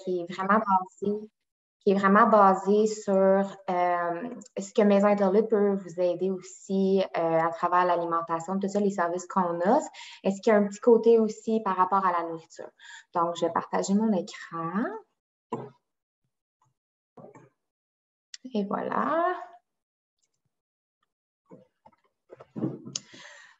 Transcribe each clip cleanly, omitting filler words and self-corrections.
qui est vraiment basé sur ce que Maison Interlude peut vous aider aussi à travers l'alimentation, tout ça, les services qu'on offre. Est-ce qu'il y a un petit côté aussi par rapport à la nourriture? Donc, je vais partager mon écran. Et voilà.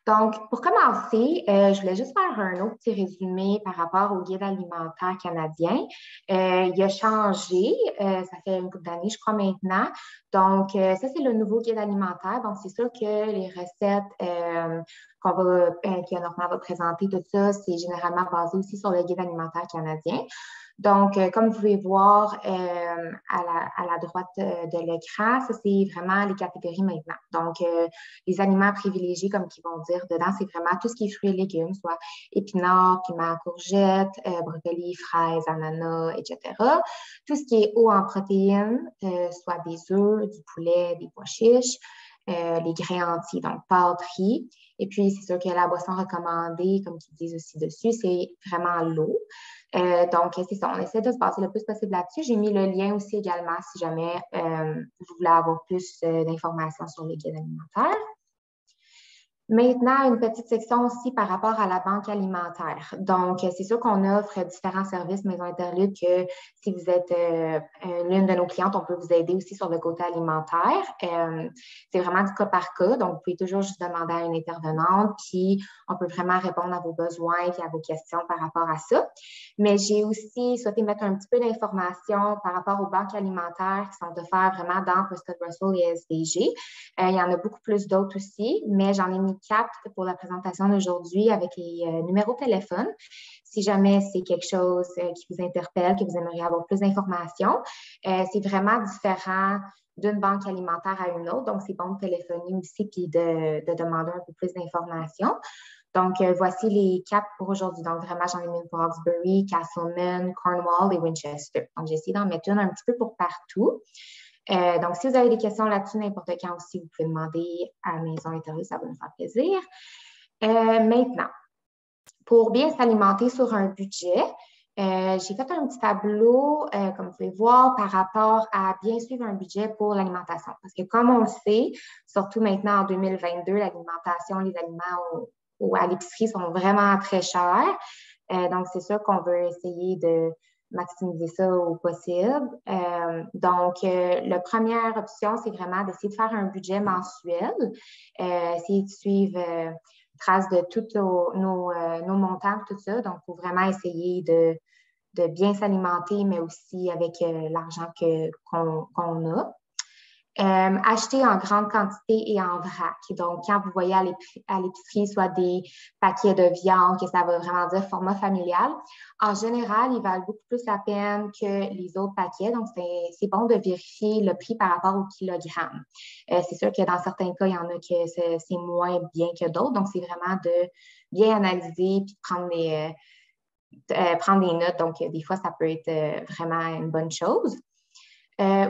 Donc, pour commencer, je voulais juste faire un autre petit résumé par rapport au guide alimentaire canadien. Il a changé, ça fait une couple d'années, je crois, maintenant. Donc, ça, c'est le nouveau guide alimentaire. Donc, c'est sûr que les recettes que Normand va présenter, tout ça, c'est généralement basé aussi sur le guide alimentaire canadien. Donc, comme vous pouvez voir à la droite de l'écran, ça, c'est vraiment les catégories maintenant. Donc, les aliments privilégiés, comme qu'ils vont dire dedans, c'est vraiment tout ce qui est fruits et légumes, soit épinards, piments, courgettes, brocolis, fraises, ananas, etc. Tout ce qui est haut en protéines, soit des œufs, du poulet, des pois chiches, les grains entiers, donc pâtes, riz. Et puis, c'est sûr que la boisson recommandée, comme ils disent aussi dessus, c'est vraiment l'eau. Donc, c'est ça, on essaie de se baser le plus possible là-dessus. J'ai mis le lien aussi également si jamais vous voulez avoir plus d'informations sur le guide alimentaire. Maintenant, une petite section aussi par rapport à la banque alimentaire. Donc, c'est sûr qu'on offre différents services Maison Interlude que si vous êtes l'une de nos clientes, on peut vous aider aussi sur le côté alimentaire. C'est vraiment du cas par cas. Donc, vous pouvez toujours juste demander à une intervenante, puis on peut vraiment répondre à vos besoins et à vos questions par rapport à ça. Mais j'ai aussi souhaité mettre un petit peu d'informations par rapport aux banques alimentaires qui sont offertes vraiment dans Prescott Russell et SDG. Il y en a beaucoup plus d'autres aussi, mais j'en ai mis 4 pour la présentation d'aujourd'hui avec les numéros de téléphone. Si jamais c'est quelque chose qui vous interpelle, que vous aimeriez avoir plus d'informations, c'est vraiment différent d'une banque alimentaire à une autre. Donc, c'est bon de téléphoner aussi et de demander un peu plus d'informations. Donc, voici les 4 pour aujourd'hui. Donc, vraiment, j'en ai mis une pour Hawkesbury, Castleman, Cornwall et Winchester. Donc, j'ai essayé d'en mettre une un petit peu pour partout. Donc, si vous avez des questions là-dessus, n'importe quand aussi, vous pouvez demander à Maison Interlude, ça va nous faire plaisir. Maintenant, pour bien s'alimenter sur un budget, j'ai fait un petit tableau, comme vous pouvez voir, par rapport à bien suivre un budget pour l'alimentation. Parce que comme on le sait, surtout maintenant en 2022, l'alimentation, les aliments à l'épicerie sont vraiment très chers. Donc, c'est sûr qu'on veut essayer de maximiser ça au possible. Donc, la première option, c'est vraiment d'essayer de faire un budget mensuel, essayer de suivre trace de tous nos montants, tout ça. Donc, il faut vraiment essayer de bien s'alimenter, mais aussi avec l'argent qu'on a. Acheter en grande quantité et en vrac. Donc, quand vous voyez à l'épicerie, soit des paquets de viande, que ça va vraiment dire format familial, en général, ils valent beaucoup plus la peine que les autres paquets. Donc, c'est bon de vérifier le prix par rapport au kilogramme. C'est sûr que dans certains cas, il y en a que c'est moins bien que d'autres. Donc, c'est vraiment de bien analyser puis de prendre des notes. Donc, des fois, ça peut être vraiment une bonne chose.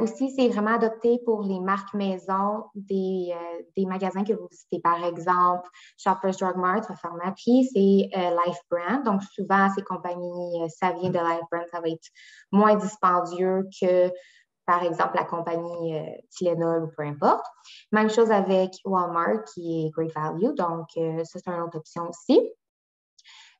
Aussi, c'est vraiment adopté pour les marques maison des magasins que vous visitez. Par exemple, Shoppers Drug Mart, Pharmaprix, c'est Life Brand. Donc, souvent, ces compagnies, ça vient de Life Brand, ça va être moins dispendieux que, par exemple, la compagnie Tylenol ou peu importe. Même chose avec Walmart, qui est Great Value. Donc, ça, c'est une autre option aussi.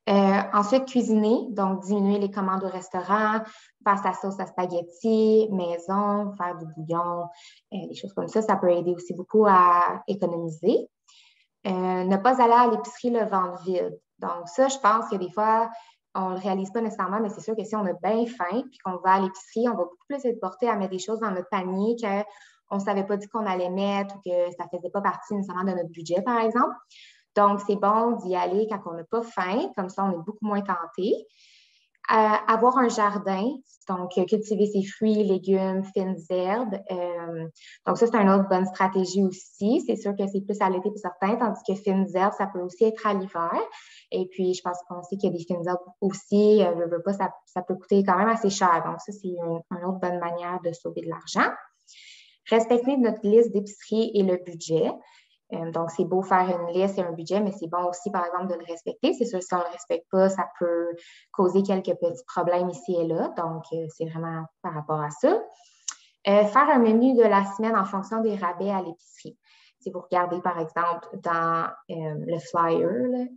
Ensuite, cuisiner, donc diminuer les commandes au restaurant, faire sa sauce à spaghetti, maison, faire du bouillon, des choses comme ça. Ça peut aider aussi beaucoup à économiser. Ne pas aller à l'épicerie le ventre vide. Donc ça, je pense que des fois, on ne le réalise pas nécessairement, mais c'est sûr que si on a bien faim puis qu'on va à l'épicerie, on va beaucoup plus être porté à mettre des choses dans notre panier qu'on ne savait pas dit qu'on allait mettre ou que ça ne faisait pas partie nécessairement de notre budget, par exemple. Donc, c'est bon d'y aller quand on n'a pas faim, comme ça, on est beaucoup moins tenté. Avoir un jardin, donc cultiver ses fruits, légumes, fines herbes. Donc, ça, c'est une autre bonne stratégie aussi. C'est sûr que c'est plus à l'été pour certains, tandis que fines herbes, ça peut aussi être à l'hiver. Et puis, je pense qu'on sait qu'il y a des fines herbes aussi, ça peut coûter quand même assez cher. Donc, ça, c'est une autre bonne manière de sauver de l'argent. Respecter notre liste d'épicerie et le budget. Donc, c'est beau faire une liste et un budget, mais c'est bon aussi, par exemple, de le respecter. C'est sûr, si on ne le respecte pas, ça peut causer quelques petits problèmes ici et là. Donc, c'est vraiment par rapport à ça. Faire un menu de la semaine en fonction des rabais à l'épicerie. Si vous regardez, par exemple, dans le flyer,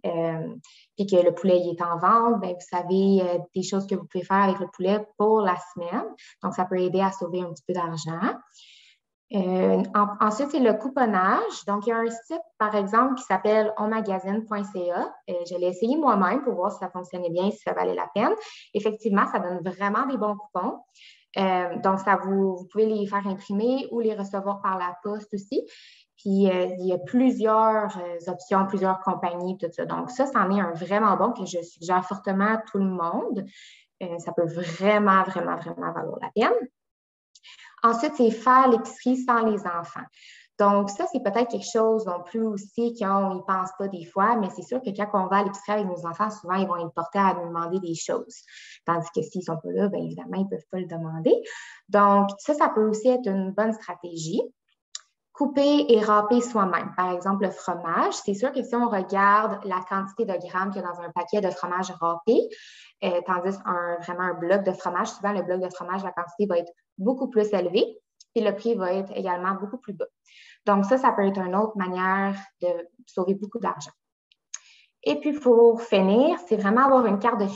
puis que le poulet il est en vente, bien, vous savez des choses que vous pouvez faire avec le poulet pour la semaine. Donc, ça peut aider à sauver un petit peu d'argent. Ensuite, c'est le couponnage. Donc, il y a un site, par exemple, qui s'appelle onmagazine.ca. Je l'ai essayé moi-même pour voir si ça fonctionnait bien, si ça valait la peine. Effectivement, ça donne vraiment des bons coupons. Donc, vous pouvez les faire imprimer ou les recevoir par la poste aussi. Puis, il y a plusieurs options, plusieurs compagnies, tout ça. Donc, ça, c'en est un vraiment bon que je suggère fortement à tout le monde. Ça peut vraiment, vraiment, vraiment valoir la peine. Ensuite, c'est faire l'épicerie sans les enfants. Donc, ça, c'est peut-être quelque chose non plus aussi qu'on n'y pense pas des fois, mais c'est sûr que quand on va à l'épicerie avec nos enfants, souvent, ils vont être portés à nous demander des choses. Tandis que s'ils ne sont pas là, bien évidemment, ils ne peuvent pas le demander. Donc, ça peut aussi être une bonne stratégie. Couper et râper soi-même. Par exemple, le fromage. C'est sûr que si on regarde la quantité de grammes qu'il y a dans un paquet de fromage râpé, tandis vraiment un bloc de fromage, souvent le bloc de fromage, la quantité va être beaucoup plus élevée et le prix va être également beaucoup plus bas. Donc ça peut être une autre manière de sauver beaucoup d'argent. Et puis, pour finir, c'est vraiment avoir une carte de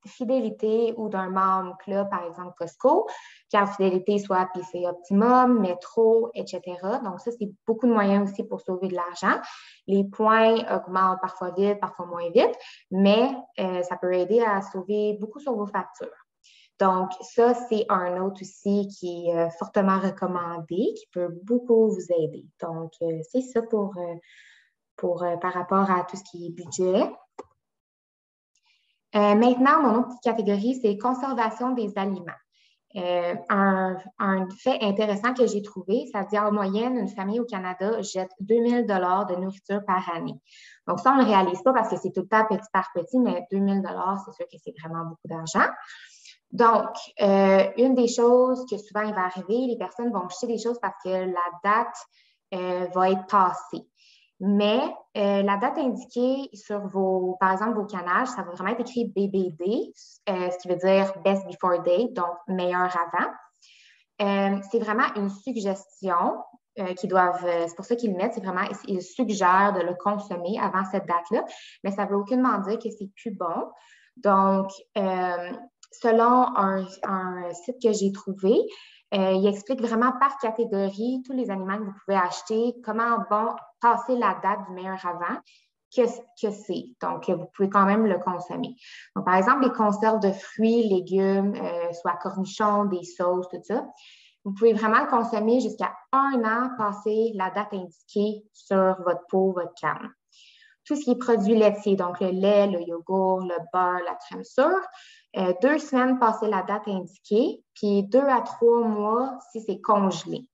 fidélité ou d'un membre club, par exemple Costco, carte de fidélité soit PC Optimum, Métro, etc. Donc, ça, c'est beaucoup de moyens aussi pour sauver de l'argent. Les points augmentent parfois vite, parfois moins vite, mais ça peut aider à sauver beaucoup sur vos factures. Donc, ça, c'est un autre aussi qui est fortement recommandé, qui peut beaucoup vous aider. Donc, c'est ça par rapport à tout ce qui est budget. Maintenant, mon autre petite catégorie, c'est conservation des aliments. Un fait intéressant que j'ai trouvé, ça dit en moyenne, une famille au Canada jette 2000 $ de nourriture par année. Donc, ça, on ne le réalise pas parce que c'est tout le temps petit par petit, mais 2000 $, c'est sûr que c'est vraiment beaucoup d'argent. Donc, une des choses que souvent il va arriver, les personnes vont jeter des choses parce que la date va être passée. Mais la date indiquée sur par exemple, vos canages, ça va vraiment être écrit BBD, ce qui veut dire Best Before Date, donc meilleur avant. C'est vraiment une suggestion c'est pour ça qu'ils le mettent, c'est vraiment, ils suggèrent de le consommer avant cette date-là, mais ça ne veut aucunement dire que c'est plus bon. Donc, selon un site que j'ai trouvé, il explique vraiment par catégorie tous les aliments que vous pouvez acheter, comment passer la date du meilleur avant, que c'est. Donc, vous pouvez quand même le consommer. Donc, par exemple, les conserves de fruits, légumes, soit cornichons, des sauces, tout ça, vous pouvez vraiment le consommer jusqu'à 1 an passé la date indiquée sur votre pot, votre canne. Tout ce qui est produits laitiers, donc le lait, le yogourt, le beurre, la crème sûre, 2 semaines passé la date indiquée, puis 2 à 3 mois si c'est congelé.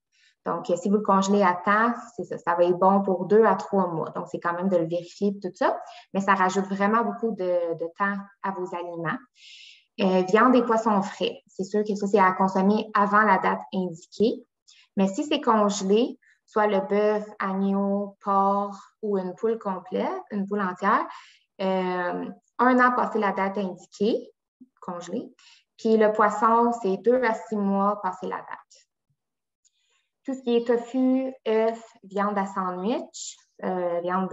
Donc, si vous le congelez à temps, c'est ça va être bon pour 2 à 3 mois. Donc, c'est quand même de le vérifier et tout ça, mais ça rajoute vraiment beaucoup de temps à vos aliments. Viande et poissons frais. C'est sûr que ça, c'est à consommer avant la date indiquée. Mais si c'est congelé, soit le bœuf, agneau, porc ou une poule complète, une poule entière, 1 an passé la date indiquée, congelé. Puis le poisson, c'est 2 à 6 mois passé la date. Tout ce qui est tofu, œufs, viande à sandwich, viande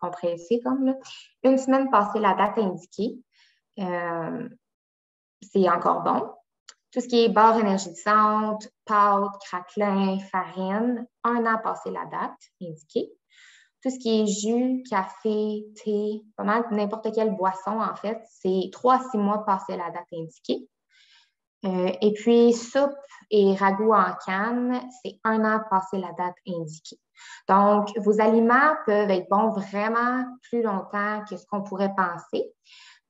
compressée comme là, 1 semaine passé la date indiquée. C'est encore bon. Tout ce qui est barre énergisante, pâtes, craquelins, farine, 1 an passé la date indiquée. Tout ce qui est jus, café, thé, pas mal n'importe quelle boisson, en fait, c'est 3 à 6 mois passé la date indiquée. Et puis, soupe et ragoût en canne, c'est 1 an passé la date indiquée. Donc, vos aliments peuvent être bons vraiment plus longtemps que ce qu'on pourrait penser.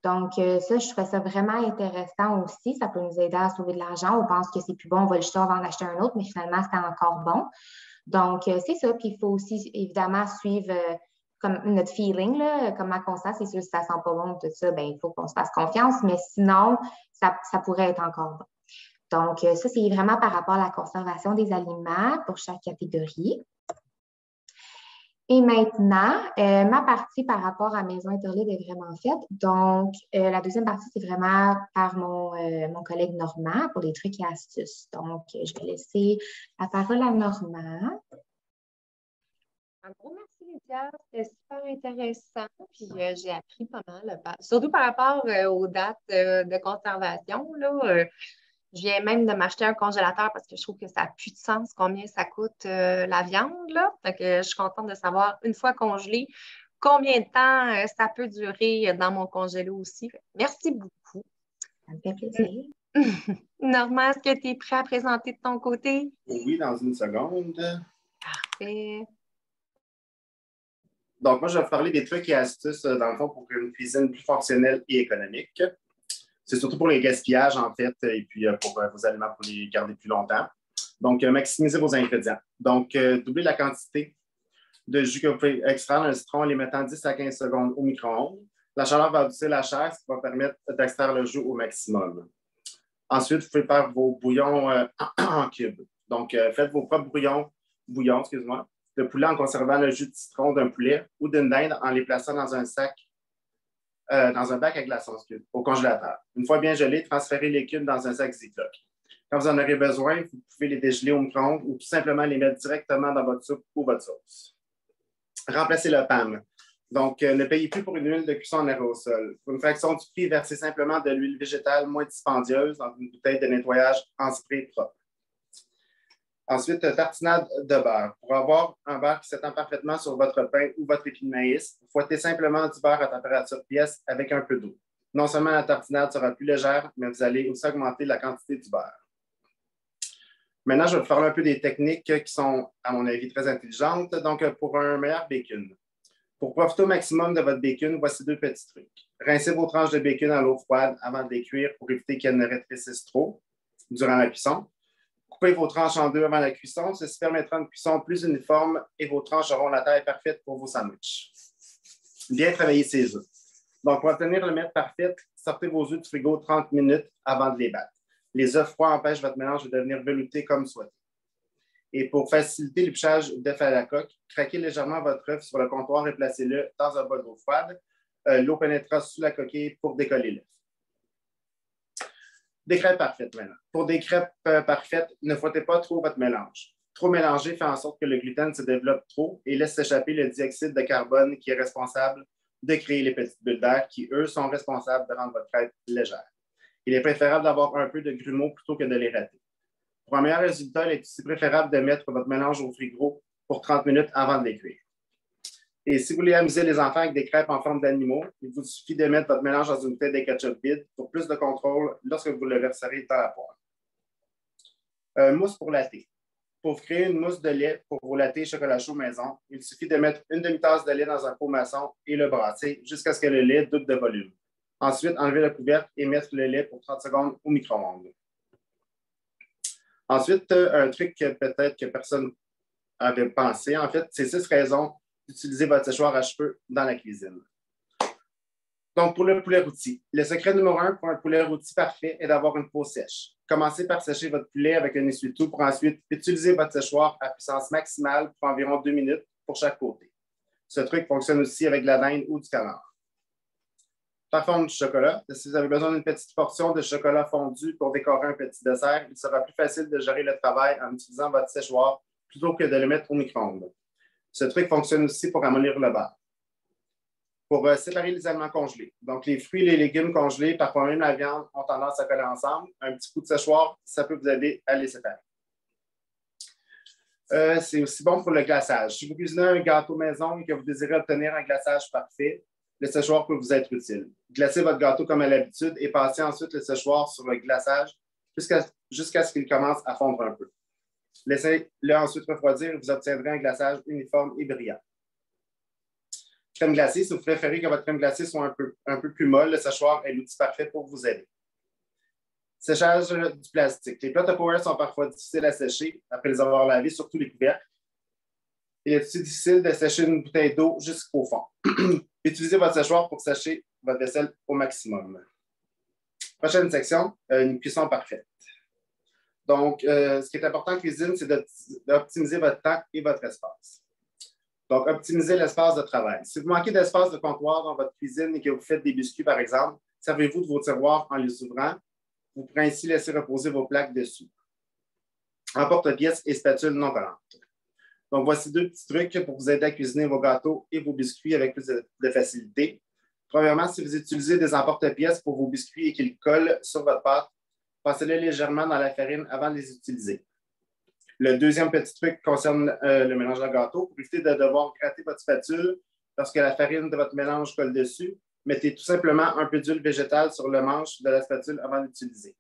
Donc, ça, je trouvais ça vraiment intéressant aussi. Ça peut nous aider à sauver de l'argent. On pense que c'est plus bon, on va le jeter, on va en acheter un autre, mais finalement, c'est encore bon. Donc, c'est ça. Puis, il faut aussi, évidemment, suivre comme notre feeling, là, comme ma conscience, c'est sûr, si ça sent pas bon, tout ça, bien, il faut qu'on se fasse confiance. Mais sinon, ça pourrait être encore bon. Donc, ça, c'est vraiment par rapport à la conservation des aliments pour chaque catégorie. Et maintenant, ma partie par rapport à Maison Interlude est vraiment faite. Donc, la deuxième partie, c'est vraiment par mon collègue Normand pour les trucs et astuces. Donc, je vais laisser la parole à Normand. Un gros merci, Lydia. C'était super intéressant. Puis j'ai appris pas mal, surtout par rapport aux dates de conservation. Là, je viens même de m'acheter un congélateur parce que je trouve que ça n'a plus de sens combien ça coûte la viande. Là. Fait que je suis contente de savoir, une fois congelé, combien de temps ça peut durer dans mon congélo aussi. Merci beaucoup. Ça me fait plaisir. Normand, est-ce que tu es prêt à présenter de ton côté? Oui, dans une seconde. Parfait. Donc, moi, je vais vous parler des trucs et astuces, dans le fond, pour une cuisine plus fonctionnelle et économique. C'est surtout pour les gaspillages, en fait, et puis pour vos aliments, pour les garder plus longtemps. Donc, maximisez vos ingrédients. Donc, doublez la quantité de jus que vous pouvez extraire d'un citron en les mettant 10 à 15 secondes au micro-ondes. La chaleur va adoucir la chair, ce qui va permettre d'extraire le jus au maximum. Ensuite, vous pouvez faire vos bouillons en cubes. Donc, faites vos propres bouillons, excuse-moi, de poulet en conservant le jus de citron d'un poulet ou d'une dinde en les plaçant dans un sac, dans un bac à glaçons au congélateur. Une fois bien gelés, transférez les cubes dans un sac Ziploc. Quand vous en aurez besoin, vous pouvez les dégeler au micro-ondes ou tout simplement les mettre directement dans votre soupe ou votre sauce. Remplacez le PAM. Donc, ne payez plus pour une huile de cuisson en aérosol. Pour une fraction du prix, versez simplement de l'huile végétale moins dispendieuse dans une bouteille de nettoyage en spray propre. Ensuite, tartinade de beurre. Pour avoir un beurre qui s'étend parfaitement sur votre pain ou votre épi de maïs, fouettez simplement du beurre à température pièce avec un peu d'eau. Non seulement la tartinade sera plus légère, mais vous allez aussi augmenter la quantité du beurre. Maintenant, je vais vous parler un peu des techniques qui sont, à mon avis, très intelligentes. Donc, pour un meilleur bacon. Pour profiter au maximum de votre bacon, voici 2 petits trucs. Rincez vos tranches de bacon à l'eau froide avant de les cuire pour éviter qu'elles ne rétrécissent trop durant la cuisson. Coupez vos tranches en 2 avant la cuisson. Ceci permettra une cuisson plus uniforme et vos tranches auront la taille parfaite pour vos sandwichs. Bien travailler ces œufs. Donc, pour obtenir le mètre parfait, sortez vos œufs du frigo 30 minutes avant de les battre. Les œufs froids empêchent votre mélange de devenir velouté comme souhaité. Et pour faciliter l'épluchage d'œufs à la coque, craquez légèrement votre œuf sur le comptoir et placez-le dans un bol d'eau froide. L'eau pénétrera sous la coquille pour décoller l'œuf. Des crêpes parfaites maintenant. Pour des crêpes parfaites, ne fouettez pas trop votre mélange. Trop mélanger fait en sorte que le gluten se développe trop et laisse s'échapper le dioxyde de carbone qui est responsable de créer les petites bulles d'air qui, eux, sont responsables de rendre votre crêpe légère. Il est préférable d'avoir un peu de grumeaux plutôt que de les rater. Pour un meilleur résultat, il est aussi préférable de mettre votre mélange au frigo pour 30 minutes avant de les cuire. Et si vous voulez amuser les enfants avec des crêpes en forme d'animaux, il vous suffit de mettre votre mélange dans une bouteille de ketchup vide pour plus de contrôle lorsque vous le verserez dans la poêle. Mousse pour latte. Pour créer une mousse de lait pour vos lattés chocolat chaud maison, il suffit de mettre une demi-tasse de lait dans un pot maçon et le brasser jusqu'à ce que le lait double de volume. Ensuite, enlevez le couvercle et mettre le lait pour 30 secondes au micro-ondes. Ensuite, un truc que peut-être que personne n'avait pensé, en fait, c'est 6 raisons d'utiliser votre séchoir à cheveux dans la cuisine. Donc, pour le poulet rôti, le secret numéro 1 pour un poulet rôti parfait est d'avoir une peau sèche. Commencez par sécher votre poulet avec un essuie-tout pour ensuite utiliser votre séchoir à puissance maximale pour environ 2 minutes pour chaque côté. Ce truc fonctionne aussi avec de la dinde ou du canard. Par contre, du chocolat, si vous avez besoin d'une petite portion de chocolat fondu pour décorer un petit dessert, il sera plus facile de gérer le travail en utilisant votre séchoir plutôt que de le mettre au micro-ondes. Ce truc fonctionne aussi pour amollir le beurre. Pour séparer les aliments congelés. Donc, les fruits et les légumes congelés, parfois même la viande, ont tendance à coller ensemble. Un petit coup de séchoir, ça peut vous aider à les séparer. C'est aussi bon pour le glaçage. Si vous cuisinez un gâteau maison et que vous désirez obtenir un glaçage parfait, le séchoir peut vous être utile. Glacez votre gâteau comme à l'habitude et passez ensuite le séchoir sur le glaçage jusqu'à ce qu'il commence à fondre un peu. Laissez-le ensuite refroidir et vous obtiendrez un glaçage uniforme et brillant. Crème glacée, si vous préférez que votre crème glacée soit un peu plus molle, le séchoir est l'outil parfait pour vous aider. Séchage du plastique. Les plats Tupperware sont parfois difficiles à sécher après les avoir lavés, surtout les couvercles. Il est aussi difficile de sécher une bouteille d'eau jusqu'au fond. Utilisez votre séchoir pour sécher votre vaisselle au maximum. Prochaine section, une cuisson parfaite. Donc, ce qui est important en cuisine, c'est d'optimiser votre temps et votre espace. Donc, optimisez l'espace de travail. Si vous manquez d'espace de comptoir dans votre cuisine et que vous faites des biscuits, par exemple, servez-vous de vos tiroirs en les ouvrant. Vous pourrez ainsi laisser reposer vos plaques dessus. Emporte-pièces et spatules non collantes. Donc, voici 2 petits trucs pour vous aider à cuisiner vos gâteaux et vos biscuits avec plus de facilité. Premièrement, si vous utilisez des emporte-pièces pour vos biscuits et qu'ils collent sur votre pâte, passez-les légèrement dans la farine avant de les utiliser. Le deuxième petit truc concerne le mélange de gâteau. Pour éviter de devoir gratter votre spatule lorsque la farine de votre mélange colle dessus, mettez tout simplement un peu d'huile végétale sur le manche de la spatule avant d'utiliser.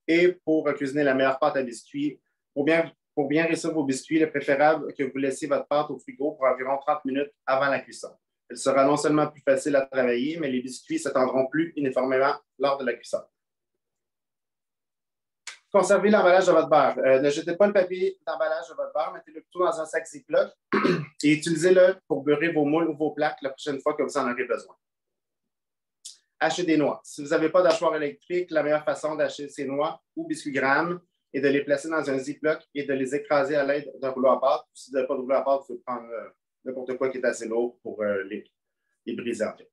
Et pour cuisiner la meilleure pâte à biscuits, pour bien réussir vos biscuits, il est préférable que vous laissiez votre pâte au frigo pour environ 30 minutes avant la cuisson. Elle sera non seulement plus facile à travailler, mais les biscuits ne s'étendront plus uniformément lors de la cuisson. Conservez l'emballage de votre beurre. Ne jetez pas le papier d'emballage de votre beurre, mettez-le plutôt dans un sac Ziploc et utilisez-le pour beurrer vos moules ou vos plaques la prochaine fois que vous en aurez besoin. Hachez des noix. Si vous n'avez pas d'hachoir électrique, la meilleure façon d'acheter ces noix ou biscuits grammes est de les placer dans un Ziploc et de les écraser à l'aide d'un rouleau à pâte. Si vous n'avez pas de rouleau à pâte, vous pouvez prendre n'importe quoi qui est assez lourd pour les briser en fait.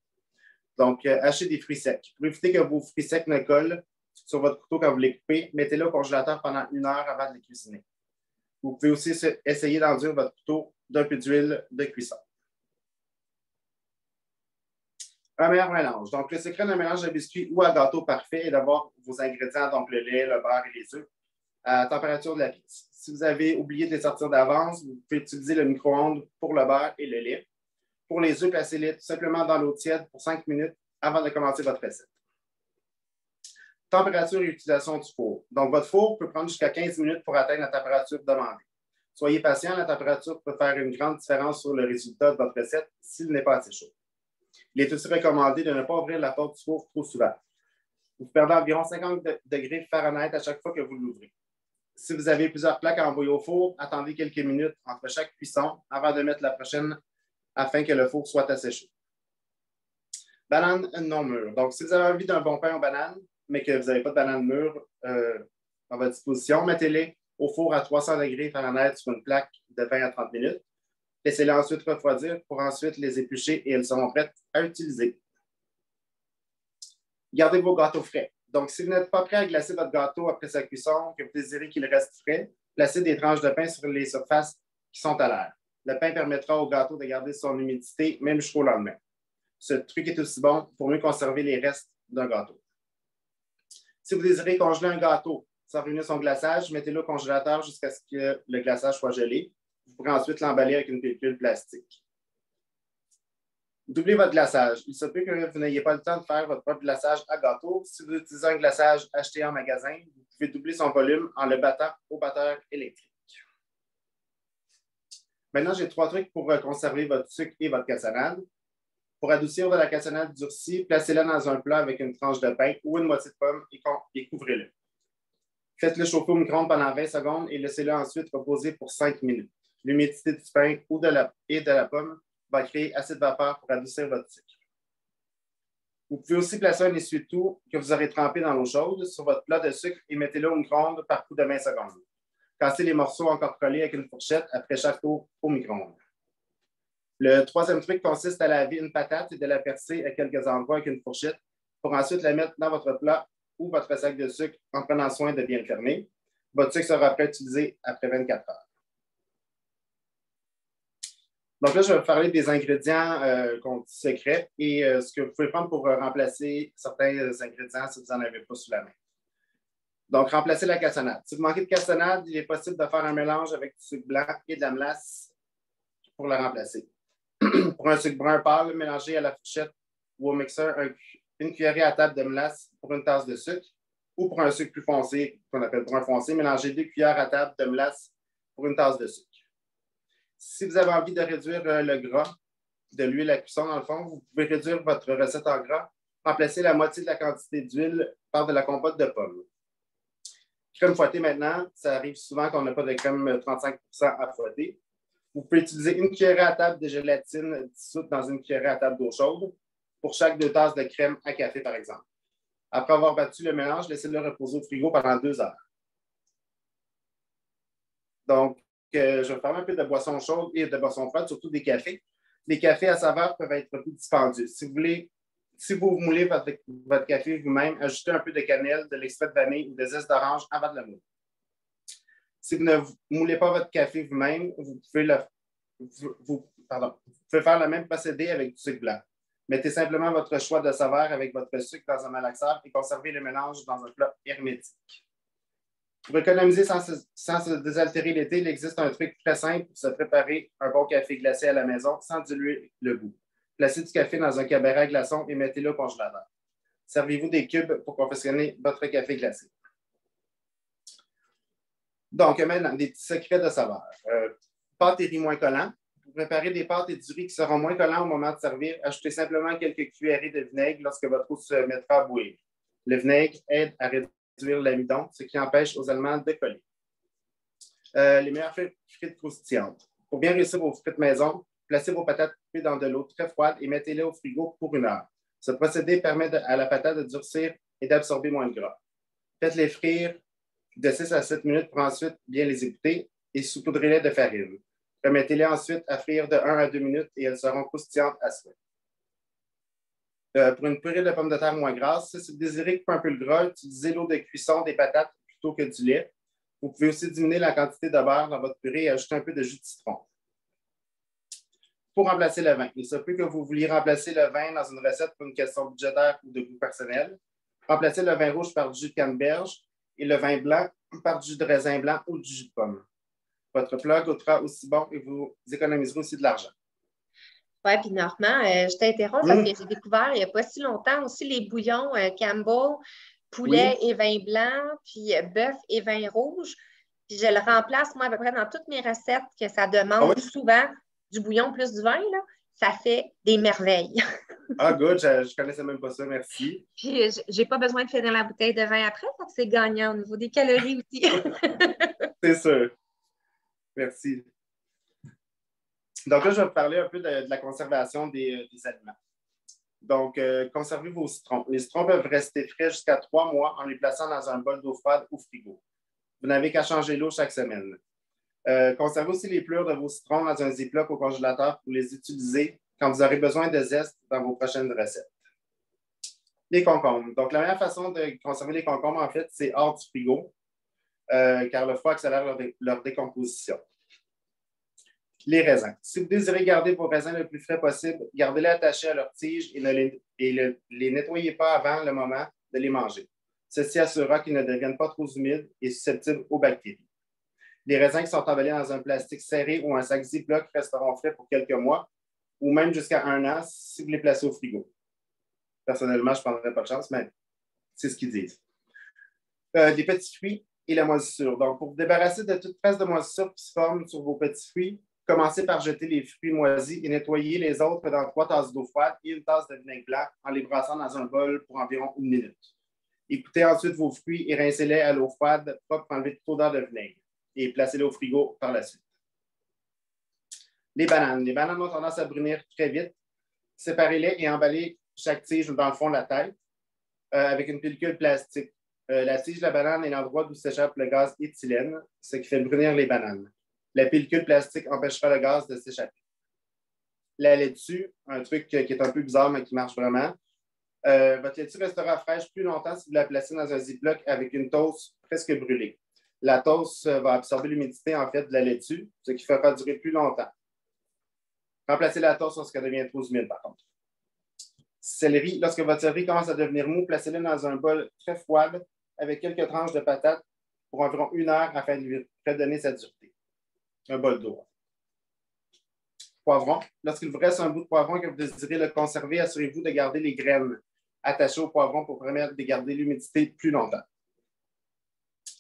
Donc, hachez des fruits secs. Pour éviter que vos fruits secs ne collent sur votre couteau quand vous les coupez, mettez-le au congélateur pendant 1 heure avant de les cuisiner. Vous pouvez aussi essayer d'enduire votre couteau d'un peu d'huile de cuisson. Un meilleur mélange. Donc, le secret d'un mélange de biscuits ou à gâteau parfait est d'avoir vos ingrédients, donc le lait, le beurre et les œufs, à la température de la pièce. Si vous avez oublié de les sortir d'avance, vous pouvez utiliser le micro-ondes pour le beurre et le lait. Pour les œufs, placez-les tout simplement dans l'eau tiède pour 5 minutes avant de commencer votre recette. Température et utilisation du four. Donc, votre four peut prendre jusqu'à 15 minutes pour atteindre la température demandée. Soyez patient, la température peut faire une grande différence sur le résultat de votre recette s'il n'est pas assez chaud. Il est aussi recommandé de ne pas ouvrir la porte du four trop souvent. Vous perdez environ 50 degrés Fahrenheit à chaque fois que vous l'ouvrez. Si vous avez plusieurs plaques à envoyer au four, attendez quelques minutes entre chaque cuisson avant de mettre la prochaine afin que le four soit assez chaud. Banane non mûre. Donc, si vous avez envie d'un bon pain aux bananes, mais que vous n'avez pas de bananes mûres à votre disposition, mettez-les au four à 300 degrés Fahrenheit sur une plaque de 20 à 30 minutes. Laissez-les ensuite refroidir pour ensuite les éplucher et elles seront prêtes à utiliser. Gardez vos gâteaux frais. Donc, si vous n'êtes pas prêt à glacer votre gâteau après sa cuisson, que vous désirez qu'il reste frais, placez des tranches de pain sur les surfaces qui sont à l'air. Le pain permettra au gâteau de garder son humidité même jusqu'au lendemain. Ce truc est aussi bon pour mieux conserver les restes d'un gâteau. Si vous désirez congeler un gâteau sans ruiner son glaçage, mettez-le au congélateur jusqu'à ce que le glaçage soit gelé. Vous pourrez ensuite l'emballer avec une pellicule plastique. Doublez votre glaçage. Il se peut que vous n'ayez pas le temps de faire votre propre glaçage à gâteau. Si vous utilisez un glaçage acheté en magasin, vous pouvez doubler son volume en le battant au batteur électrique. Maintenant, j'ai 3 trucs pour conserver votre sucre et votre cassonade. Pour adoucir de la cassonade durcie, placez-la dans un plat avec une tranche de pain ou une moitié de pomme et couvrez-le. Faites-le chauffer au micro-ondes pendant 20 secondes et laissez-le ensuite reposer pour 5 minutes. L'humidité du pain ou de la pomme va créer assez de vapeur pour adoucir votre sucre. Vous pouvez aussi placer un essuie-tout que vous aurez trempé dans l'eau chaude sur votre plat de sucre et mettez-le au micro-ondes par coup de 20 secondes. Cassez les morceaux encore collés avec une fourchette après chaque tour au micro-ondes. Le 3e truc consiste à laver une patate et de la percer à quelques endroits avec une fourchette pour ensuite la mettre dans votre plat ou votre sac de sucre en prenant soin de bien le fermer. Votre sucre sera prêt à utiliser après 24 heures. Donc là, je vais vous parler des ingrédients qu'on dit secrets et ce que vous pouvez prendre pour remplacer certains ingrédients si vous n'en avez pas sous la main. Donc, remplacer la cassonade. Si vous manquez de cassonade, il est possible de faire un mélange avec du sucre blanc et de la mélasse pour la remplacer. Pour un sucre brun pâle, mélangez à la fourchette ou au mixeur une cuillerée à table de mélasse pour une tasse de sucre. Ou pour un sucre plus foncé, qu'on appelle brun foncé, mélangez 2 cuillères à table de mélasse pour une tasse de sucre. Si vous avez envie de réduire le gras de l'huile à cuisson, dans le fond, vous pouvez réduire votre recette en gras. Remplacez la moitié de la quantité d'huile par de la compote de pommes. Crème fouettée maintenant, ça arrive souvent qu'on n'a pas de crème 35% à fouetter. Vous pouvez utiliser une cuillerée à table de gélatine dissoute dans une cuillerée à table d'eau chaude pour chaque 2 tasses de crème à café, par exemple. Après avoir battu le mélange, laissez-le reposer au frigo pendant 2 heures. Donc, je vais parler un peu de boissons chaudes et de boissons froides, surtout des cafés. Les cafés à saveur peuvent être plus dispendieux. Si vous moulez votre café vous-même, ajoutez un peu de cannelle, de l'extrait de vanille ou de zeste d'orange avant de le mouler. Si vous ne moulez pas votre café vous-même, vous pouvez faire le même procédé avec du sucre blanc. Mettez simplement votre choix de saveur avec votre sucre dans un malaxeur et conservez le mélange dans un plat hermétique. Pour économiser sans se désaltérer l'été, il existe un truc très simple pour se préparer un bon café glacé à la maison sans diluer le goût. Placez du café dans un cabaret à glaçons et mettez-le au congélateur. Servez-vous des cubes pour confectionner votre café glacé. Donc, maintenant, des petits secrets de saveur. Pâtes et riz moins collants. Pour préparer des pâtes et du riz qui seront moins collants au moment de servir, ajoutez simplement quelques cuillerées de vinaigre lorsque votre eau se mettra à bouillir. Le vinaigre aide à réduire l'amidon, ce qui empêche aux aliments de coller. Les meilleures frites croustillantes. Pour bien réussir vos frites maison, placez vos patates coupées dans de l'eau très froide et mettez-les au frigo pour 1 heure. Ce procédé permet à la patate de durcir et d'absorber moins de gras. Faites-les frire de 6 à 7 minutes pour ensuite bien les égoutter et saupoudrez-les de farine. Remettez-les ensuite à frire de 1 à 2 minutes et elles seront croustillantes à souhait. Pour une purée de pommes de terre moins grasse, si vous désirez couper un peu le gras, utilisez l'eau de cuisson des patates plutôt que du lait. Vous pouvez aussi diminuer la quantité de beurre dans votre purée et ajouter un peu de jus de citron. Pour remplacer le vin, il se peut que vous vouliez remplacer le vin dans une recette pour une question budgétaire ou de goût personnel. Remplacez le vin rouge par du jus de canneberge et le vin blanc par du jus de raisin blanc ou du jus de pomme. Votre plat goûtera aussi bon et vous économiserez aussi de l'argent. Oui, puis Normand, je t'interromps parce que j'ai découvert il n'y a pas si longtemps aussi les bouillons Campbell, poulet et vin blanc, puis bœuf et vin rouge. Puis je le remplace, moi, à peu près dans toutes mes recettes que ça demande souvent du bouillon plus du vin, là, ça fait des merveilles. Ah, good, je ne connaissais même pas ça, merci. Puis j'ai pas besoin de finir la bouteille de vin après, donc c'est gagnant au niveau des calories aussi. C'est sûr. Merci. Donc là, je vais vous parler un peu de la conservation des aliments. Donc, conservez vos citrons. Les citrons peuvent rester frais jusqu'à 3 mois en les plaçant dans un bol d'eau froide ou frigo. Vous n'avez qu'à changer l'eau chaque semaine. Conservez aussi les plures de vos citrons dans un ziploc au congélateur pour les utiliser quand vous aurez besoin de zeste dans vos prochaines recettes. Les concombres. Donc, la meilleure façon de conserver les concombres, en fait, c'est hors du frigo, car le froid accélère leur décomposition. Les raisins. Si vous désirez garder vos raisins le plus frais possible, gardez-les attachés à leurs tiges et ne les nettoyez pas avant le moment de les manger. Ceci assurera qu'ils ne deviennent pas trop humides et susceptibles aux bactéries. Les raisins qui sont emballés dans un plastique serré ou un sac Ziploc resteront frais pour quelques mois ou même jusqu'à 1 an si vous les placez au frigo. Personnellement, je ne prendrais pas de chance, mais c'est ce qu'ils disent. Des petits fruits et la moisissure. Donc, pour vous débarrasser de toute trace de moisissure qui se forme sur vos petits fruits, commencez par jeter les fruits moisis et nettoyer les autres dans 3 tasses d'eau froide et 1 tasse de vinaigre blanc en les brassant dans un bol pour environ 1 minute. Écoutez ensuite vos fruits et rincez-les à l'eau froide propre pour enlever toute odeur de vinaigre et placez-les au frigo par la suite. Les bananes. Les bananes ont tendance à brunir très vite. Séparez-les et emballez chaque tige dans le fond de la tête avec une pellicule plastique. La tige de la banane est l'endroit d'où s'échappe le gaz éthylène, ce qui fait brunir les bananes. La pellicule plastique empêchera le gaz de s'échapper. La laitue, un truc qui est un peu bizarre, mais qui marche vraiment. Votre laitue restera fraîche plus longtemps si vous la placez dans un ziploc avec une toast presque brûlée. La toast va absorber l'humidité en fait de la laitue, ce qui fera durer plus longtemps. Remplacez la toast lorsqu'elle devient trop humide, par contre. Céleri, lorsque votre céleri commence à devenir mou, placez-le dans un bol très froid avec quelques tranches de patates pour environ 1 heure afin de lui redonner sa dureté. Un bol d'eau. Poivron. Lorsqu'il vous reste un bout de poivron et que vous désirez le conserver, assurez-vous de garder les graines attachées au poivron pour permettre de garder l'humidité plus longtemps.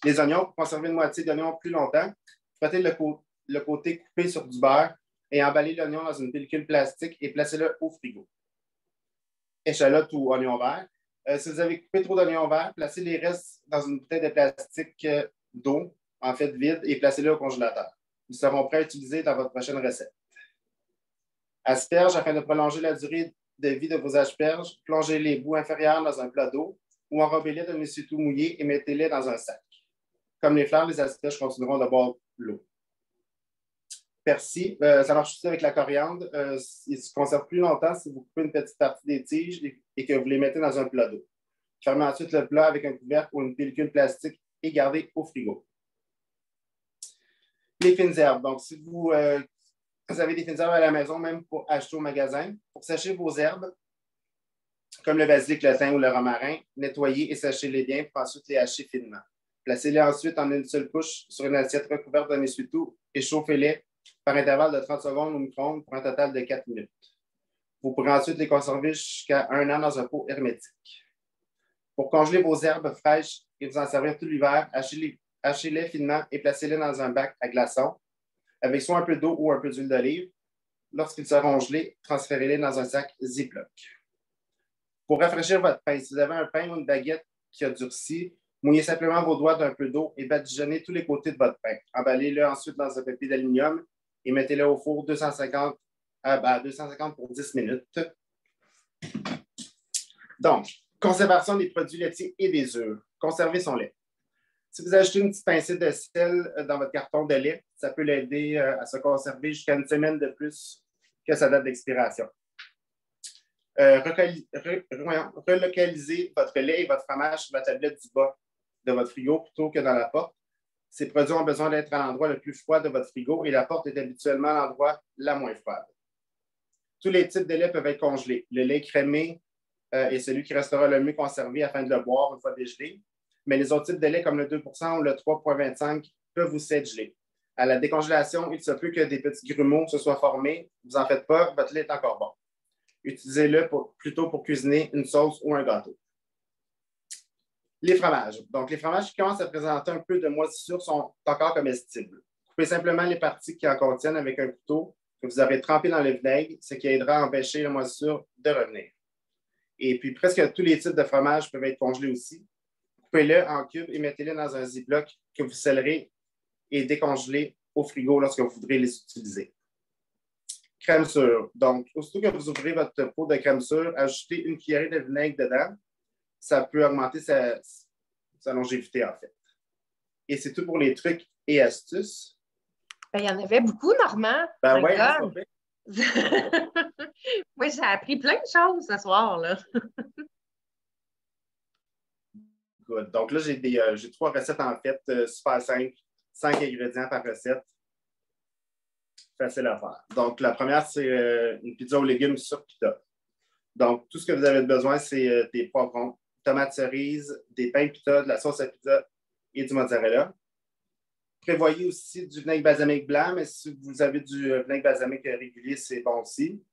Les oignons, pour conserver une moitié d'oignon plus longtemps, frottez le côté coupé sur du beurre et emballez l'oignon dans une pellicule plastique et placez-le au frigo. Échalote ou oignon vert. Si vous avez coupé trop d'oignons verts, placez les restes dans une bouteille de plastique d'eau, en fait vide, et placez-les au congélateur. Ils seront prêts à utiliser dans votre prochaine recette. Asperges, afin de prolonger la durée de vie de vos asperges, plongez les bouts inférieurs dans un plat d'eau ou enrobez-les d'un essuie-tout mouillé et mettez-les dans un sac. Comme les fleurs, les asperges continueront de boire l'eau. persil, ça marche aussi avec la coriandre. Il se conserve plus longtemps si vous coupez une petite partie des tiges et que vous les mettez dans un plat d'eau. Fermez ensuite le plat avec un couvercle ou une pellicule plastique et gardez au frigo. Les fines herbes. Donc, si vous avez des fines herbes à la maison, même pour acheter au magasin, pour sécher vos herbes, comme le basilic, le thym ou le romarin, nettoyez et séchez-les bien pour ensuite les hacher finement. Placez-les ensuite en une seule couche sur une assiette recouverte d'un essuie-tout et chauffez-les par intervalle de 30 secondes au micro-ondes pour un total de 4 minutes. Vous pourrez ensuite les conserver jusqu'à 1 an dans un pot hermétique. Pour congeler vos herbes fraîches et vous en servir tout l'hiver, hachez-les finement et placez-les dans un bac à glaçons avec soit un peu d'eau ou un peu d'huile d'olive. Lorsqu'ils seront gelés, transférez-les dans un sac Ziploc. Pour rafraîchir votre pain, si vous avez un pain ou une baguette qui a durci, mouillez simplement vos doigts d'un peu d'eau et badigeonnez tous les côtés de votre pain. Emballez-le ensuite dans un papier d'aluminium et mettez-le au four 250 pour 10 minutes. Donc, conservation des produits laitiers et des œufs. Conserver son lait. Si vous achetez une petite pincée de sel dans votre carton de lait, ça peut l'aider à se conserver jusqu'à une semaine de plus que sa date d'expiration. Relocalisez votre lait et votre fromage sur la tablette du bas de votre frigo plutôt que dans la porte. Ces produits ont besoin d'être à l'endroit le plus froid de votre frigo et la porte est habituellement l'endroit la moins froide. Tous les types de lait peuvent être congelés. Le lait crémé est celui qui restera le mieux conservé afin de le boire une fois dégelé, mais les autres types de lait comme le 2 ou le 3,25 peuvent aussi être gelés. À la décongélation, il se peut que des petits grumeaux se soient formés. Vous n'en faites pas, votre lait est encore bon. Utilisez-le plutôt pour cuisiner une sauce ou un gâteau. Les fromages. Donc, les fromages qui commencent à présenter un peu de moisissure sont encore comestibles. Coupez simplement les parties qui en contiennent avec un couteau que vous aurez trempé dans le vinaigre, ce qui aidera à empêcher la moisissure de revenir. Et puis, presque tous les types de fromages peuvent être congelés aussi. Coupez-le en cubes et mettez-les dans un ziploc que vous scellerez et décongelez au frigo lorsque vous voudrez les utiliser. Crème sûre. Donc, aussitôt que vous ouvrez votre pot de crème sûre, ajoutez une cuillerée de vinaigre dedans. Ça peut augmenter sa longévité, en fait. Et c'est tout pour les trucs et astuces. Ben, il y en avait beaucoup, Normand. Ben oui, Moi, j'ai appris plein de choses ce soir, là. Good. Donc là, j'ai 3 recettes, en fait, super simples. 5 ingrédients par recette. Facile à faire. Donc, la première, c'est une pizza aux légumes sur pita. Donc, tout ce que vous avez besoin, c'est des poivrons, tomates cerises, des pains pita, de la sauce à pizza et du mozzarella. Prévoyez aussi du vinaigre balsamique blanc, mais si vous avez du vinaigre balsamique régulier, c'est bon aussi.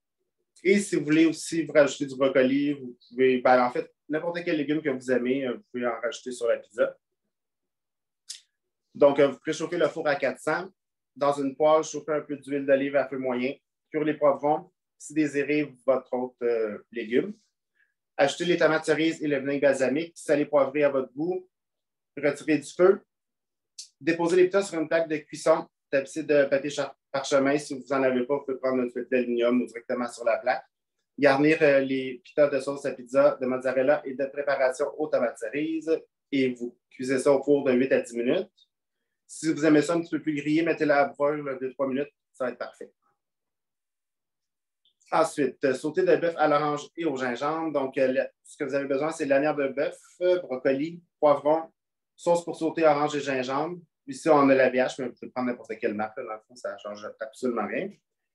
Et si vous voulez aussi vous rajouter du brocoli, vous pouvez, en fait, n'importe quel légume que vous aimez, vous pouvez en rajouter sur la pizza. Donc, vous préchauffez le four à 400. Dans une poêle, chauffez un peu d'huile d'olive à feu moyen. Cuire les poivrons, si désirez, votre autre légume. Ajoutez les tomates cerises et le vinaigre balsamique, salé poivré à votre goût. Retirez du feu. Déposez les pitas sur une plaque de cuisson tapissée de papier parchemin. Si vous n'en avez pas, vous pouvez prendre une feuille d'aluminium ou directement sur la plaque. Garnir les pitas de sauce à pizza, de mozzarella et de préparation aux tomates cerises. Et vous cuisez ça au four de 8 à 10 minutes. Si vous aimez ça un petit peu plus grillé, mettez-la à brûler de 3 minutes. Ça va être parfait. Ensuite, sauté de bœuf à l'orange et au gingembre. Donc, ce que vous avez besoin, c'est lanière de bœuf, brocoli, poivron, sauce pour sauter orange et gingembre. Ici, on a la VH, mais vous pouvez prendre n'importe quelle marque. Dans le fond, ça ne change absolument rien.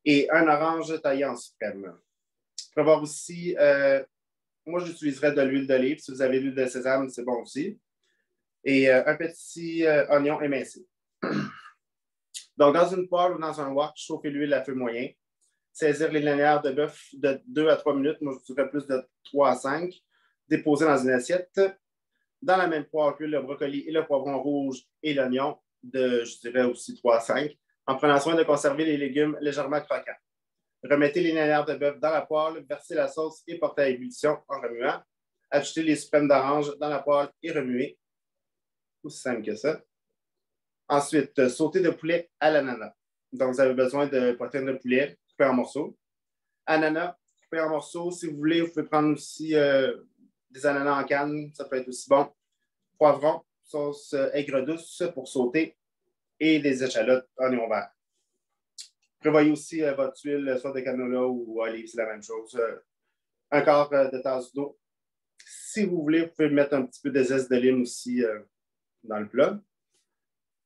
Et un orange taillé en suprême. Vous pouvez avoir aussi, moi, j'utiliserais de l'huile d'olive. Si vous avez de l'huile de sésame, c'est bon aussi. Et un petit oignon émincé. Donc, dans une poêle ou dans un wok, chauffez l'huile à feu moyen. Saisir les lanières de bœuf de 2 à 3 minutes. Moi, je dirais plus de 3 à 5. Déposer dans une assiette. Dans la même poêle, cuire le brocoli et le poivron rouge et l'oignon de, je dirais aussi 3 à 5, en prenant soin de conserver les légumes légèrement croquants. Remettez les lanières de bœuf dans la poêle, versez la sauce et portez à ébullition en remuant. Ajoutez les suprêmes d'orange dans la poêle et remuez. Aussi simple que ça. Ensuite, sauté de poulet à l'ananas. Donc, vous avez besoin de poitrine de poulet coupée en morceaux. Ananas coupé en morceaux. Si vous voulez, vous pouvez prendre aussi des ananas en canne. Ça peut être aussi bon. Poivron, sauce aigre douce pour sauter et des échalotes oignon vert. Prévoyez aussi votre huile, soit de canola ou olive, c'est la même chose. Un quart de tasse d'eau. Si vous voulez, vous pouvez mettre un petit peu de zeste de lime aussi dans le plat.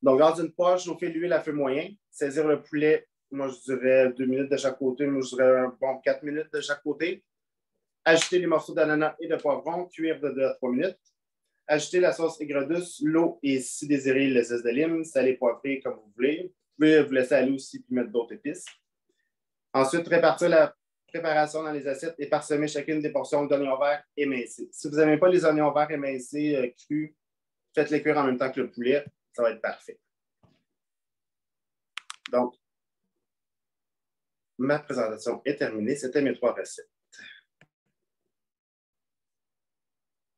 Donc, dans une poêle, chauffer l'huile à feu moyen. Saisir le poulet, moi je dirais 2 minutes de chaque côté. Moi je dirais un bon 4 minutes de chaque côté. Ajouter les morceaux d'ananas et de poivron, cuire de 2 à 3 minutes. Ajouter la sauce aigre douce, l'eau et, si désiré, le zeste de lime, salé, poivré comme vous voulez. Vous pouvez vous laisser aller aussi puis mettre d'autres épices. Ensuite, répartir la préparation dans les assiettes et parsemer chacune des portions d'oignons verts émincés. Si vous n'aimez pas les oignons verts émincés crus, faites-les cuire en même temps que le poulet. Ça va être parfait. Donc, ma présentation est terminée. C'était mes 3 recettes.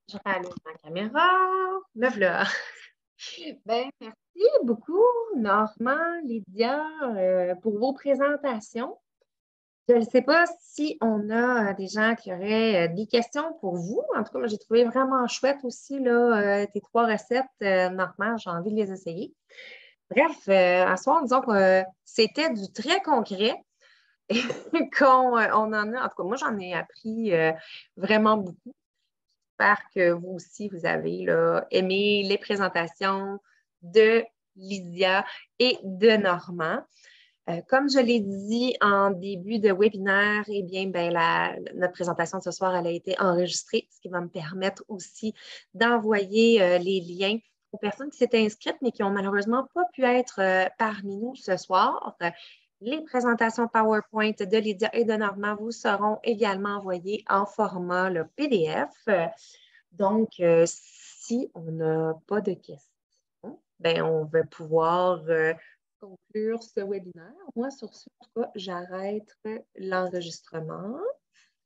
Je rallume ma caméra. Me voilà. Ben, merci beaucoup, Normand, Lydia, pour vos présentations. Je ne sais pas si on a des gens qui auraient des questions pour vous. En tout cas, moi, j'ai trouvé vraiment chouette aussi là, tes 3 recettes, Normand. J'ai envie de les essayer. Bref, à ce soir, disons que c'était du très concret qu'on on en a. En tout cas, moi, j'en ai appris vraiment beaucoup. J'espère que vous aussi, vous avez là, aimé les présentations de Lydia et de Normand. Comme je l'ai dit en début de webinaire, eh bien, notre présentation de ce soir, elle a été enregistrée, ce qui va me permettre aussi d'envoyer les liens aux personnes qui s'étaient inscrites, mais qui n'ont malheureusement pas pu être parmi nous ce soir. Les présentations PowerPoint de Lydia et de Normand vous seront également envoyées en format le PDF. Donc, si on n'a pas de questions, ben, on va pouvoir conclure ce webinaire. Moi, sur ce, en tout cas, j'arrête l'enregistrement.